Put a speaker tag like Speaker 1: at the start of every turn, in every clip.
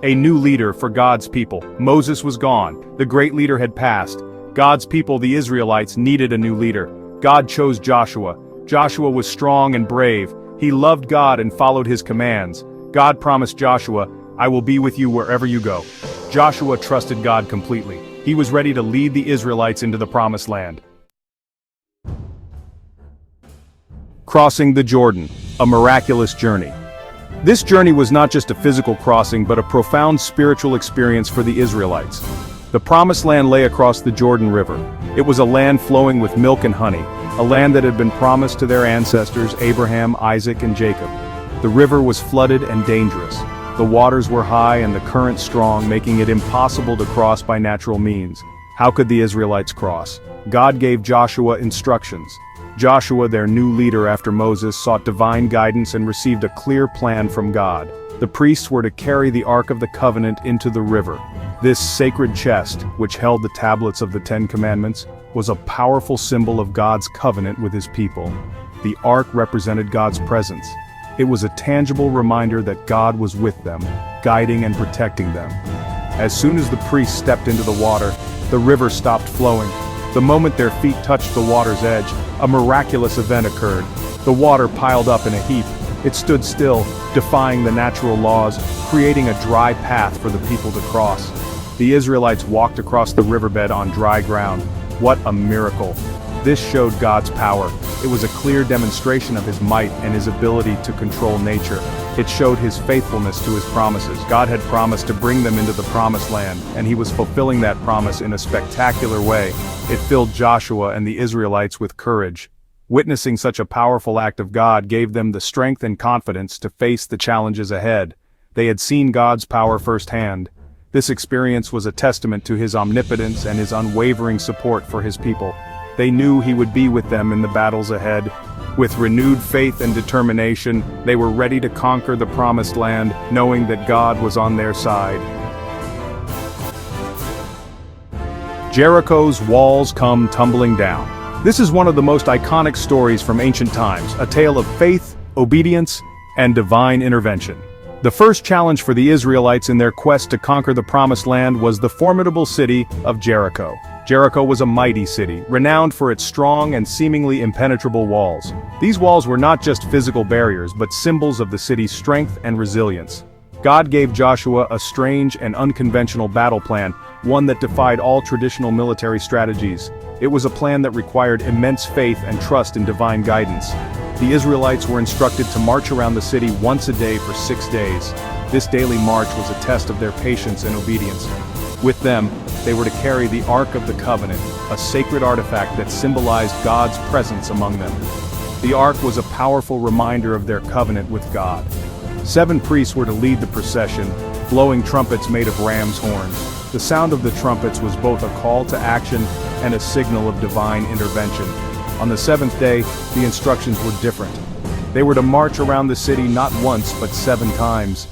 Speaker 1: a new leader for God's people. Moses was gone, the great leader had passed. God's people, the Israelites, needed a new leader. God chose Joshua. Joshua was strong and brave. He loved God and followed his commands. God promised Joshua, "I will be with you wherever you go." Joshua trusted God completely. He was ready to lead the Israelites into the promised land. Crossing the Jordan, a miraculous journey. This journey was not just a physical crossing but a profound spiritual experience for the Israelites. The promised land lay across the Jordan River. It was a land flowing with milk and honey, a land that had been promised to their ancestors Abraham, Isaac, and Jacob. The river was flooded and dangerous. The waters were high and the current strong, making it impossible to cross by natural means. How could the Israelites cross? God gave Joshua instructions. Joshua, their new leader after Moses, sought divine guidance and received a clear plan from God. The priests were to carry the Ark of the Covenant into the river. This sacred chest, which held the tablets of the Ten Commandments, was a powerful symbol of God's covenant with his people. The Ark represented God's presence. It was a tangible reminder that God was with them, guiding and protecting them. As soon as the priests stepped into the water, the river stopped flowing. The moment their feet touched the water's edge, a miraculous event occurred. The water piled up in a heap. It stood still, defying the natural laws, creating a dry path for the people to cross. The Israelites walked across the riverbed on dry ground. What a miracle! This showed God's power. It was a clear demonstration of his might and his ability to control nature. It showed his faithfulness to his promises. God had promised to bring them into the promised land, and he was fulfilling that promise in a spectacular way. It filled Joshua and the Israelites with courage. Witnessing such a powerful act of God gave them the strength and confidence to face the challenges ahead. They had seen God's power firsthand. This experience was a testament to his omnipotence and his unwavering support for his people. They knew he would be with them in the battles ahead. With renewed faith and determination, they were ready to conquer the promised land, knowing that God was on their side. Jericho's walls come tumbling down. This is one of the most iconic stories from ancient times, a tale of faith, obedience, and divine intervention. The first challenge for the Israelites in their quest to conquer the Promised Land was the formidable city of Jericho. Jericho was a mighty city, renowned for its strong and seemingly impenetrable walls. These walls were not just physical barriers but symbols of the city's strength and resilience. God gave Joshua a strange and unconventional battle plan, one that defied all traditional military strategies. It was a plan that required immense faith and trust in divine guidance. The Israelites were instructed to march around the city once a day for 6 days. This daily march was a test of their patience and obedience. With them, they were to carry the Ark of the Covenant, a sacred artifact that symbolized God's presence among them. The Ark was a powerful reminder of their covenant with God. 7 priests were to lead the procession, blowing trumpets made of ram's horns. The sound of the trumpets was both a call to action and a signal of divine intervention. On the 7th day, the instructions were different. They were to march around the city not once but 7 times.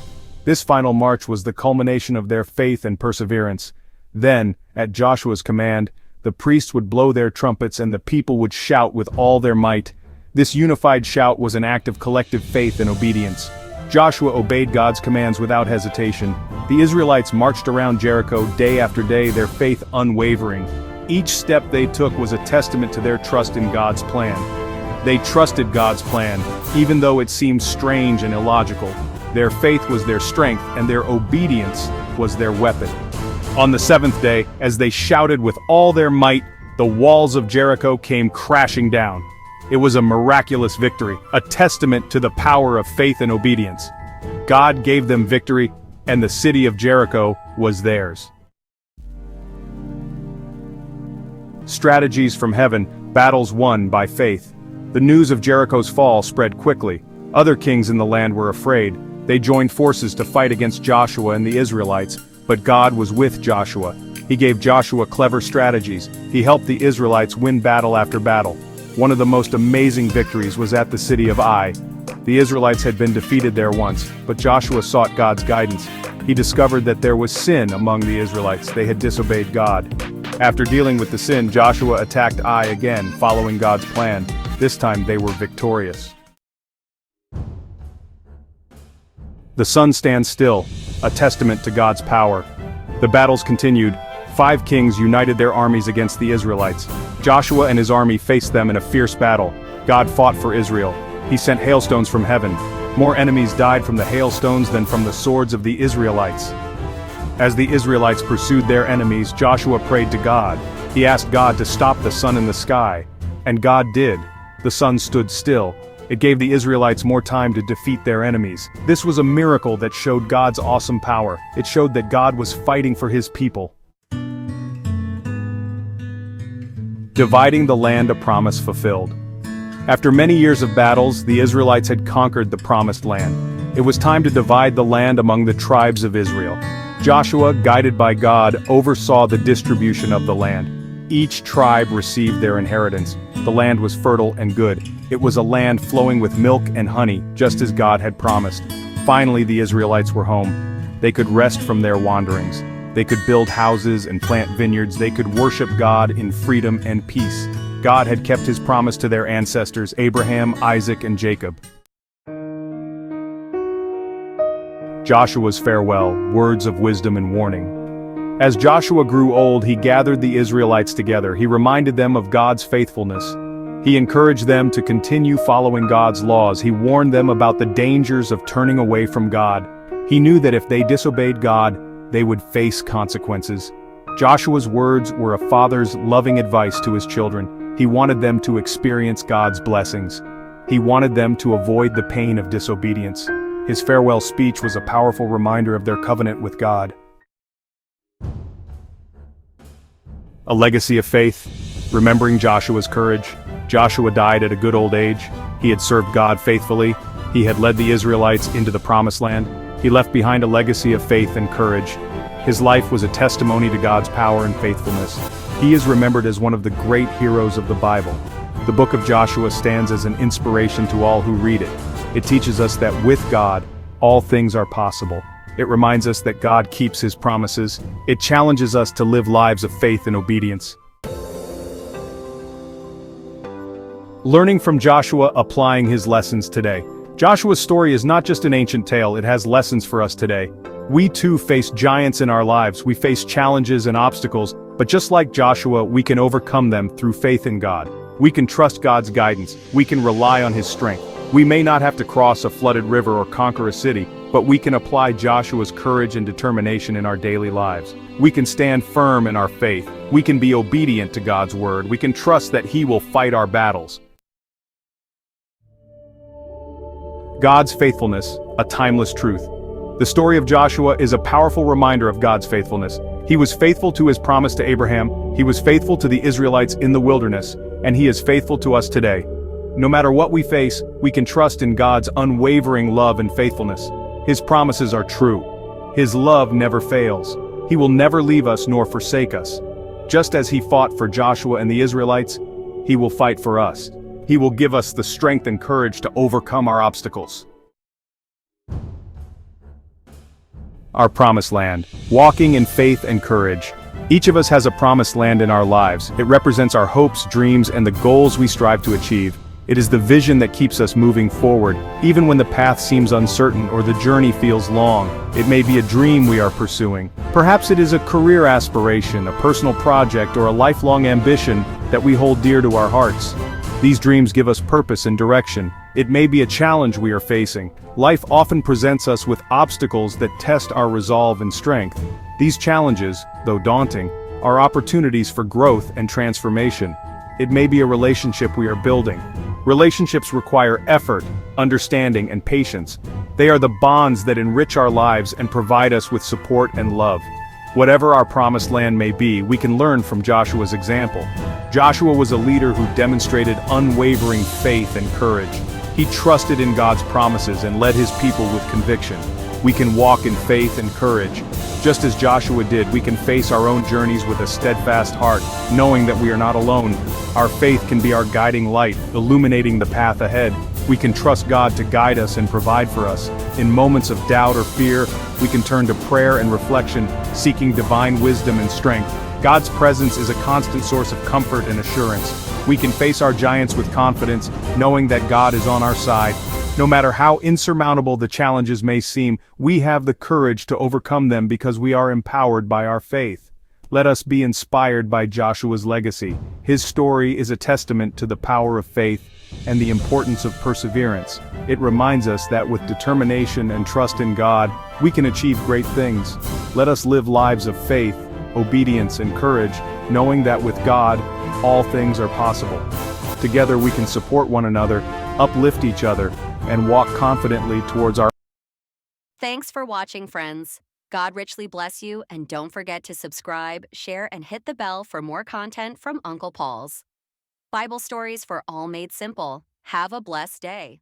Speaker 1: This final march was the culmination of their faith and perseverance. Then, at Joshua's command, the priests would blow their trumpets and the people would shout with all their might. This unified shout was an act of collective faith and obedience. Joshua obeyed God's commands without hesitation. The Israelites marched around Jericho day after day, their faith unwavering. Each step they took was a testament to their trust in God's plan. They trusted God's plan, even though it seemed strange and illogical. Their faith was their strength, and their obedience was their weapon. On the 7th day, as they shouted with all their might, the walls of Jericho came crashing down. It was a miraculous victory, a testament to the power of faith and obedience. God gave them victory, and the city of Jericho was theirs. Strategies from heaven, battles won by faith. The news of Jericho's fall spread quickly. Other kings in the land were afraid. They joined forces to fight against Joshua and the Israelites, but God was with Joshua. He gave Joshua clever strategies. He helped the Israelites win battle after battle. One of the most amazing victories was at the city of Ai. The Israelites had been defeated there once, but Joshua sought God's guidance. He discovered that there was sin among the Israelites. They had disobeyed God. After dealing with the sin, Joshua attacked Ai again, following God's plan. This time they were victorious. The sun stands still, a testament to God's power. The battles continued. 5 kings united their armies against the Israelites. Joshua and his army faced them in a fierce battle. God fought for Israel. He sent hailstones from heaven. More enemies died from the hailstones than from the swords of the Israelites. As the Israelites pursued their enemies, Joshua prayed to God. He asked God to stop the sun in the sky. And God did. The sun stood still. It gave the Israelites more time to defeat their enemies. This was a miracle that showed God's awesome power. It showed that God was fighting for his people. Dividing the land, a promise fulfilled. After many years of battles, the Israelites had conquered the promised land. It was time to divide the land among the tribes of Israel. Joshua, guided by God, oversaw the distribution of the land. Each tribe received their inheritance. The land was fertile and good. It was a land flowing with milk and honey, just as God had promised. Finally, the Israelites were home. They could rest from their wanderings. They could build houses and plant vineyards. They could worship God in freedom and peace. God had kept his promise to their ancestors, Abraham, Isaac, and Jacob. Joshua's farewell, words of wisdom and warning. As Joshua grew old, he gathered the Israelites together. He reminded them of God's faithfulness. He encouraged them to continue following God's laws. He warned them about the dangers of turning away from God. He knew that if they disobeyed God, they would face consequences. Joshua's words were a father's loving advice to his children. He wanted them to experience God's blessings. He wanted them to avoid the pain of disobedience. His farewell speech was a powerful reminder of their covenant with God. A legacy of faith, remembering Joshua's courage. Joshua died at a good old age. He had served God faithfully. He had led the Israelites into the promised land. He left behind a legacy of faith and courage. His life was a testimony to God's power and faithfulness. He is remembered as one of the great heroes of the Bible. The book of Joshua stands as an inspiration to all who read it. It teaches us that with God, all things are possible. It reminds us that God keeps his promises. It challenges us to live lives of faith and obedience. Learning from Joshua, applying his lessons today. Joshua's story is not just an ancient tale, it has lessons for us today. We too face giants in our lives. We face challenges and obstacles, but just like Joshua, we can overcome them through faith in God. We can trust God's guidance. We can rely on his strength. We may not have to cross a flooded river or conquer a city, but we can apply Joshua's courage and determination in our daily lives. We can stand firm in our faith. We can be obedient to God's word. We can trust that he will fight our battles. God's faithfulness, a timeless truth. The story of Joshua is a powerful reminder of God's faithfulness. He was faithful to his promise to Abraham, he was faithful to the Israelites in the wilderness, and he is faithful to us today. No matter what we face, we can trust in God's unwavering love and faithfulness. His promises are true. His love never fails. He will never leave us nor forsake us. Just as he fought for Joshua and the Israelites, he will fight for us. He will give us the strength and courage to overcome our obstacles. Our promised land. Walking in faith and courage. Each of us has a promised land in our lives. It represents our hopes, dreams, and the goals we strive to achieve. It is the vision that keeps us moving forward, even when the path seems uncertain or the journey feels long. It may be a dream we are pursuing. Perhaps it is a career aspiration, a personal project, or a lifelong ambition that we hold dear to our hearts. These dreams give us purpose and direction. It may be a challenge we are facing. Life often presents us with obstacles that test our resolve and strength. These challenges, though daunting, are opportunities for growth and transformation. It may be a relationship we are building. Relationships require effort, understanding, and patience. They are the bonds that enrich our lives and provide us with support and love. Whatever our promised land may be, we can learn from Joshua's example. Joshua was a leader who demonstrated unwavering faith and courage. He trusted in God's promises and led his people with conviction. We can walk in faith and courage. Just as Joshua did, we can face our own journeys with a steadfast heart, knowing that we are not alone. Our faith can be our guiding light, illuminating the path ahead. We can trust God to guide us and provide for us. In moments of doubt or fear, we can turn to prayer and reflection, seeking divine wisdom and strength. God's presence is a constant source of comfort and assurance. We can face our giants with confidence, knowing that God is on our side. No matter how insurmountable the challenges may seem, we have the courage to overcome them because we are empowered by our faith. Let us be inspired by Joshua's legacy. His story is a testament to the power of faith and the importance of perseverance. It reminds us that with determination and trust in God, we can achieve great things. Let us live lives of faith, obedience, and courage, knowing that with God, all things are possible. Together we can support one another, uplift each other, and walk confidently towards our.
Speaker 2: Thanks for watching, friends. God richly bless you, and don't forget to subscribe, share, and hit the bell for more content from Uncle Paul's Bible Stories for All Made Simple. Have a blessed day.